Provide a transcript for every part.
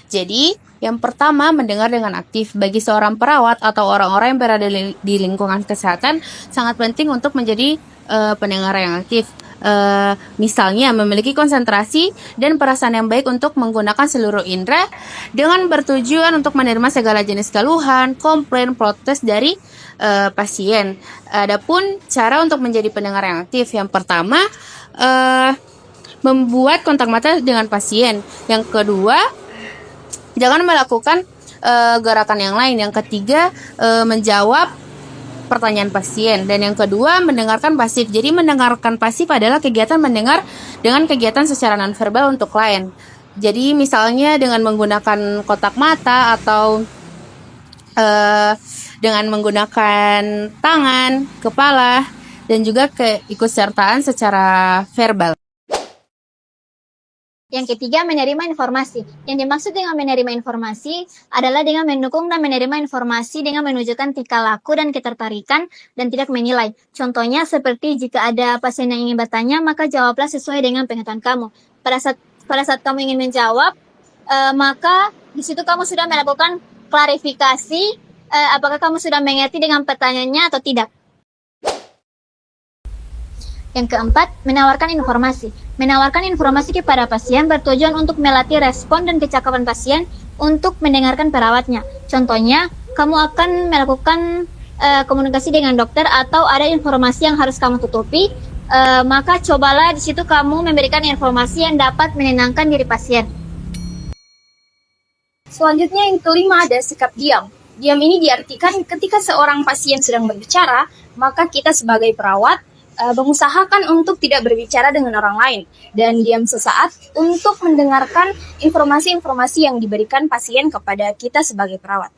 Jadi, yang pertama, mendengar dengan aktif. Bagi seorang perawat atau orang-orang yang berada di lingkungan kesehatan, sangat penting untuk menjadi pendengar yang aktif. Misalnya, memiliki konsentrasi dan perasaan yang baik untuk menggunakan seluruh indera dengan bertujuan untuk menerima segala jenis keluhan, komplain, protes dari pasien. Adapun cara untuk menjadi pendengar yang aktif, yang pertama, membuat kontak mata dengan pasien. Yang kedua, jangan melakukan gerakan yang lain. Yang ketiga, menjawab pertanyaan pasien. Dan yang kedua, mendengarkan pasif. Jadi mendengarkan pasif adalah kegiatan mendengar dengan kegiatan secara nonverbal untuk klien. Jadi misalnya dengan menggunakan kotak mata atau dengan menggunakan tangan, kepala, dan juga keikutsertaan secara verbal. Yang ketiga, menerima informasi. Yang dimaksud dengan menerima informasi adalah dengan mendukung dan menerima informasi dengan menunjukkan tingkah laku dan ketertarikan dan tidak menilai. Contohnya seperti jika ada pasien yang ingin bertanya, maka jawablah sesuai dengan pengetahuan kamu. Pada saat kamu ingin menjawab, maka di situ kamu sudah melakukan klarifikasi apakah kamu sudah mengerti dengan pertanyaannya atau tidak. Yang keempat, menawarkan informasi. Menawarkan informasi kepada pasien bertujuan untuk melatih respon dan kecakapan pasien untuk mendengarkan perawatnya. Contohnya, kamu akan melakukan komunikasi dengan dokter atau ada informasi yang harus kamu tutupi, maka cobalah di situ kamu memberikan informasi yang dapat menenangkan diri pasien. Selanjutnya yang kelima ada sikap diam. Diam ini diartikan ketika seorang pasien sedang berbicara, maka kita sebagai perawat mengusahakan untuk tidak berbicara dengan orang lain dan diam sesaat untuk mendengarkan informasi-informasi yang diberikan pasien kepada kita sebagai perawat.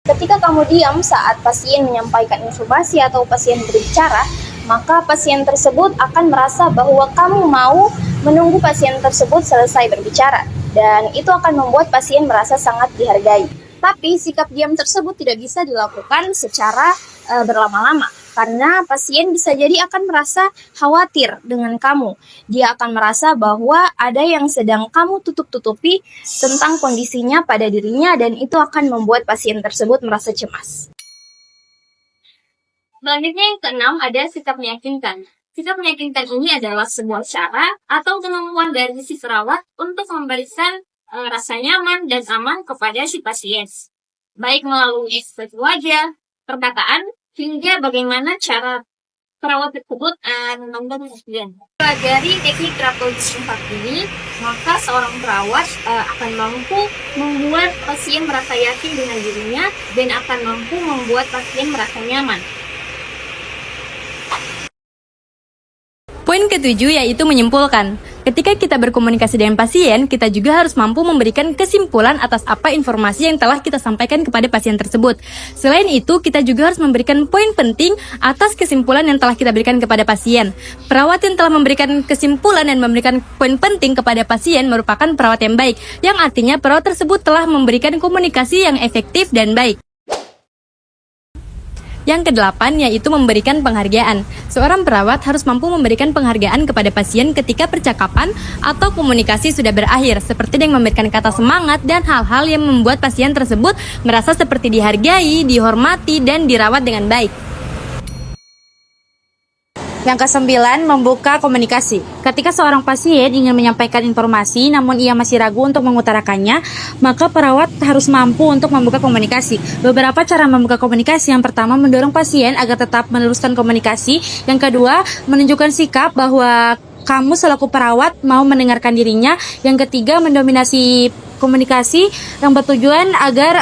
Ketika kamu diam saat pasien menyampaikan informasi atau pasien berbicara, maka pasien tersebut akan merasa bahwa kamu mau menunggu pasien tersebut selesai berbicara dan itu akan membuat pasien merasa sangat dihargai. Tapi sikap diam tersebut tidak bisa dilakukan secara berlama-lama. Karena pasien bisa jadi akan merasa khawatir dengan kamu. Dia akan merasa bahwa ada yang sedang kamu tutup-tutupi tentang kondisinya pada dirinya dan itu akan membuat pasien tersebut merasa cemas. Selanjutnya yang keenam ada sikap meyakinkan. Sikap meyakinkan ini adalah sebuah cara atau kemampuan dari si perawat untuk memberikan rasa nyaman dan aman kepada si pasien. Baik melalui ekspresi wajah, perkataan, hingga bagaimana cara perawat tersebut menanggapi pasien. Pelajari teknik terapeut 4 ini, maka seorang perawat akan mampu membuat pasien merasa yakin dengan dirinya dan akan mampu membuat pasien merasa nyaman. Poin ketujuh yaitu menyimpulkan. Ketika kita berkomunikasi dengan pasien, kita juga harus mampu memberikan kesimpulan atas apa informasi yang telah kita sampaikan kepada pasien tersebut. Selain itu, kita juga harus memberikan poin penting atas kesimpulan yang telah kita berikan kepada pasien. Perawat yang telah memberikan kesimpulan dan memberikan poin penting kepada pasien merupakan perawat yang baik, yang artinya perawat tersebut telah memberikan komunikasi yang efektif dan baik. Yang kedelapan yaitu memberikan penghargaan. Seorang perawat harus mampu memberikan penghargaan kepada pasien ketika percakapan atau komunikasi sudah berakhir, seperti dengan memberikan kata semangat dan hal-hal yang membuat pasien tersebut merasa seperti dihargai, dihormati, dan dirawat dengan baik. Yang kesembilan, membuka komunikasi. Ketika seorang pasien ingin menyampaikan informasi namun ia masih ragu untuk mengutarakannya, maka perawat harus mampu untuk membuka komunikasi. Beberapa cara membuka komunikasi: yang pertama, mendorong pasien agar tetap meneruskan komunikasi. Yang kedua, menunjukkan sikap bahwa kamu selaku perawat mau mendengarkan dirinya. Yang ketiga, mendominasi komunikasi yang bertujuan agar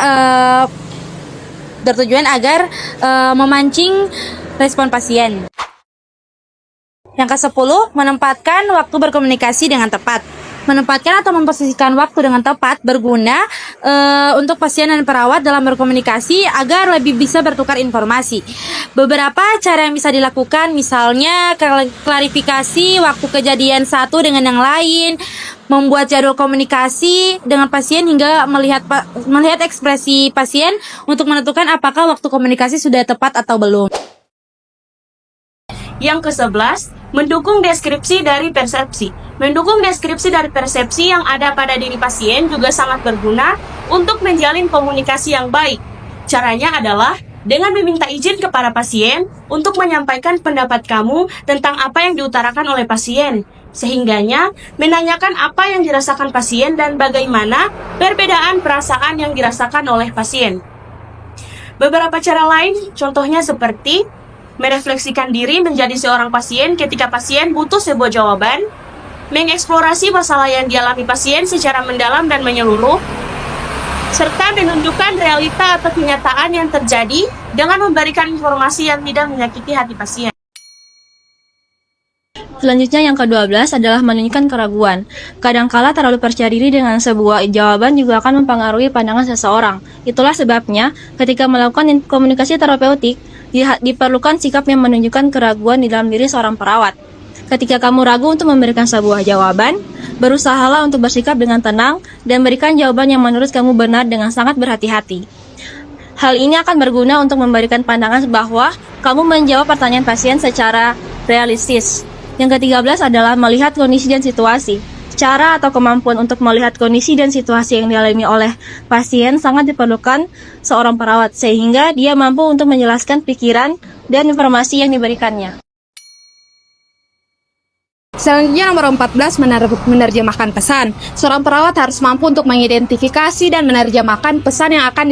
memancing respon pasien. Yang ke-10, menempatkan waktu berkomunikasi dengan tepat. Menempatkan atau memposisikan waktu dengan tepat berguna untuk pasien dan perawat dalam berkomunikasi agar lebih bisa bertukar informasi. Beberapa cara yang bisa dilakukan, misalnya klarifikasi waktu kejadian satu dengan yang lain, membuat jadwal komunikasi dengan pasien hingga melihat ekspresi pasien untuk menentukan apakah waktu komunikasi sudah tepat atau belum. Yang ke-11, Mendukung deskripsi dari persepsi. Mendukung deskripsi dari persepsi yang ada pada diri pasien juga sangat berguna untuk menjalin komunikasi yang baik. Caranya adalah dengan meminta izin kepada pasien untuk menyampaikan pendapat kamu tentang apa yang diutarakan oleh pasien. Sehingganya menanyakan apa yang dirasakan pasien dan bagaimana perbedaan perasaan yang dirasakan oleh pasien. Beberapa cara lain, contohnya seperti merefleksikan diri menjadi seorang pasien ketika pasien butuh sebuah jawaban, mengeksplorasi masalah yang dialami pasien secara mendalam dan menyeluruh, serta menunjukkan realita atau kenyataan yang terjadi dengan memberikan informasi yang tidak menyakiti hati pasien. Selanjutnya yang ke-12 adalah menunjukkan keraguan. Kadangkala terlalu percaya diri dengan sebuah jawaban juga akan mempengaruhi pandangan seseorang. Itulah sebabnya ketika melakukan komunikasi terapeutik, diperlukan sikap yang menunjukkan keraguan di dalam diri seorang perawat. Ketika kamu ragu untuk memberikan sebuah jawaban, berusahalah untuk bersikap dengan tenang dan berikan jawaban yang menurut kamu benar dengan sangat berhati-hati. Hal ini akan berguna untuk memberikan pandangan bahwa kamu menjawab pertanyaan pasien secara realistis. Yang ke-13 adalah melihat kondisi dan situasi. Cara atau kemampuan untuk melihat kondisi dan situasi yang dialami oleh pasien sangat diperlukan seorang perawat, sehingga dia mampu untuk menjelaskan pikiran dan informasi yang diberikannya. Selanjutnya nomor 14, menerjemahkan pesan. Seorang perawat harus mampu untuk mengidentifikasi dan menerjemahkan pesan yang akan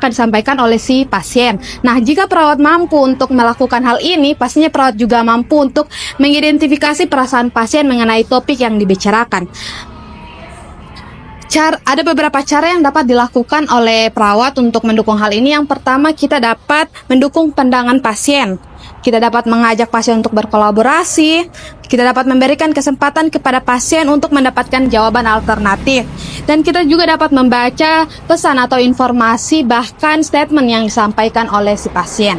disampaikan oleh si pasien. Nah, jika perawat mampu untuk melakukan hal ini, pastinya perawat juga mampu untuk mengidentifikasi perasaan pasien mengenai topik yang dibicarakan. Ada beberapa cara yang dapat dilakukan oleh perawat untuk mendukung hal ini. Yang pertama, kita dapat mendukung pandangan pasien. Kita dapat mengajak pasien untuk berkolaborasi. Kita dapat memberikan kesempatan kepada pasien untuk mendapatkan jawaban alternatif. Dan kita juga dapat membaca pesan atau informasi, bahkan statement yang disampaikan oleh si pasien.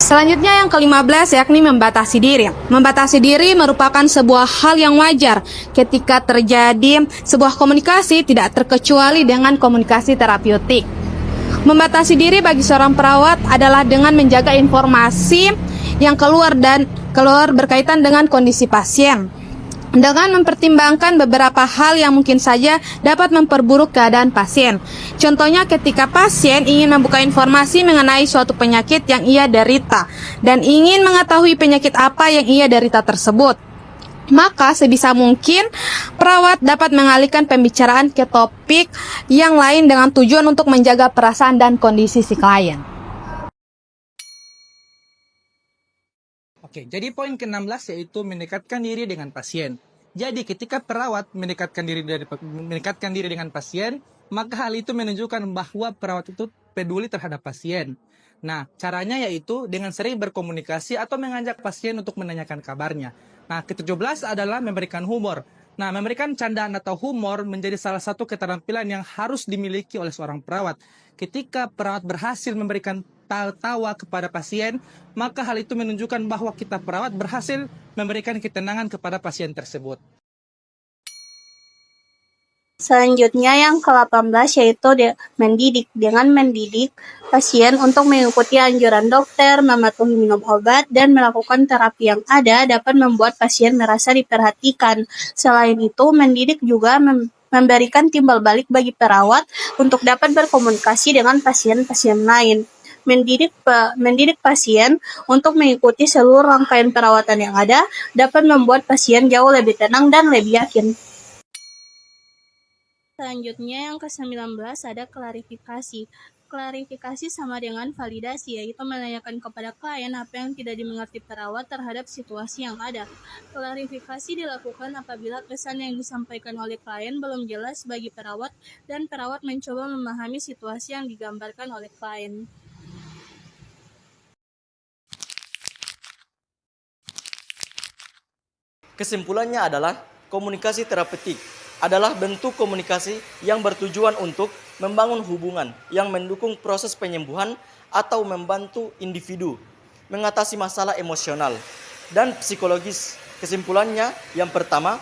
Selanjutnya yang ke-15 yakni membatasi diri. Membatasi diri merupakan sebuah hal yang wajar ketika terjadi sebuah komunikasi, tidak terkecuali dengan komunikasi terapeutik. Membatasi diri bagi seorang perawat adalah dengan menjaga informasi yang keluar berkaitan dengan kondisi pasien, dengan mempertimbangkan beberapa hal yang mungkin saja dapat memperburuk keadaan pasien. Contohnya ketika pasien ingin membuka informasi mengenai suatu penyakit yang ia derita dan ingin mengetahui penyakit apa yang ia derita tersebut, maka sebisa mungkin perawat dapat mengalihkan pembicaraan ke topik yang lain dengan tujuan untuk menjaga perasaan dan kondisi si klien. Oke, jadi poin ke-16 yaitu mendekatkan diri dengan pasien. Jadi ketika perawat mendekatkan diri dengan pasien, maka hal itu menunjukkan bahwa perawat itu peduli terhadap pasien. Nah, caranya yaitu dengan sering berkomunikasi atau mengajak pasien untuk menanyakan kabarnya. Nah, ke-17 adalah memberikan humor. Nah, memberikan candaan atau humor menjadi salah satu keterampilan yang harus dimiliki oleh seorang perawat. Ketika perawat berhasil memberikan tawa kepada pasien, maka hal itu menunjukkan bahwa kita perawat berhasil memberikan ketenangan kepada pasien tersebut. Selanjutnya yang ke-18 yaitu mendidik. Dengan mendidik pasien untuk mengikuti anjuran dokter, mematuhi minum obat, dan melakukan terapi yang ada dapat membuat pasien merasa diperhatikan. Selain itu, mendidik juga memberikan timbal balik bagi perawat untuk dapat berkomunikasi dengan pasien-pasien lain. Mendidik pasien untuk mengikuti seluruh rangkaian perawatan yang ada dapat membuat pasien jauh lebih tenang dan lebih yakin. Selanjutnya yang ke-19 ada klarifikasi. Klarifikasi sama dengan validasi, yaitu menanyakan kepada klien apa yang tidak dimengerti perawat terhadap situasi yang ada. Klarifikasi dilakukan apabila pesan yang disampaikan oleh klien belum jelas bagi perawat dan perawat mencoba memahami situasi yang digambarkan oleh klien. Kesimpulannya adalah komunikasi terapeutik adalah bentuk komunikasi yang bertujuan untuk membangun hubungan yang mendukung proses penyembuhan atau membantu individu mengatasi masalah emosional dan psikologis. Kesimpulannya, yang pertama,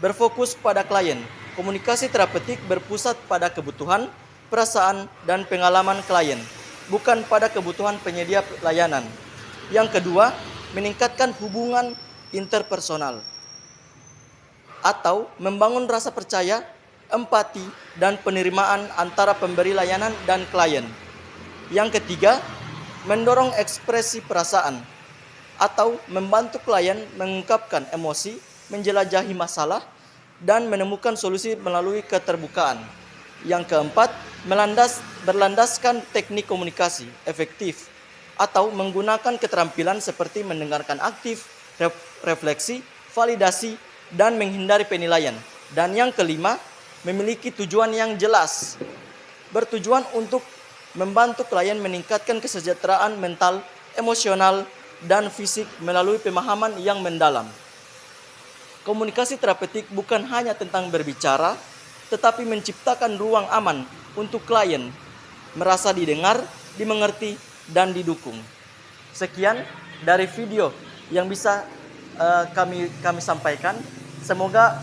berfokus pada klien. Komunikasi terapeutik berpusat pada kebutuhan, perasaan, dan pengalaman klien, bukan pada kebutuhan penyedia layanan. Yang kedua, meningkatkan hubungan interpersonal atau membangun rasa percaya, empati, dan penerimaan antara pemberi layanan dan klien. Yang ketiga, mendorong ekspresi perasaan atau membantu klien mengungkapkan emosi, menjelajahi masalah, dan menemukan solusi melalui keterbukaan. Yang keempat, berlandaskan teknik komunikasi efektif atau menggunakan keterampilan seperti mendengarkan aktif, refleksi, validasi, dan menghindari penilaian. Dan yang kelima, memiliki tujuan yang jelas, bertujuan untuk membantu klien meningkatkan kesejahteraan mental, emosional, dan fisik melalui pemahaman yang mendalam. Komunikasi terapeutik bukan hanya tentang berbicara, tetapi menciptakan ruang aman untuk klien merasa didengar, dimengerti, dan didukung. Sekian dari video yang bisa kami sampaikan. Semoga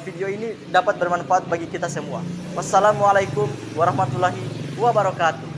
video ini dapat bermanfaat bagi kita semua. Wassalamualaikum warahmatullahi wabarakatuh.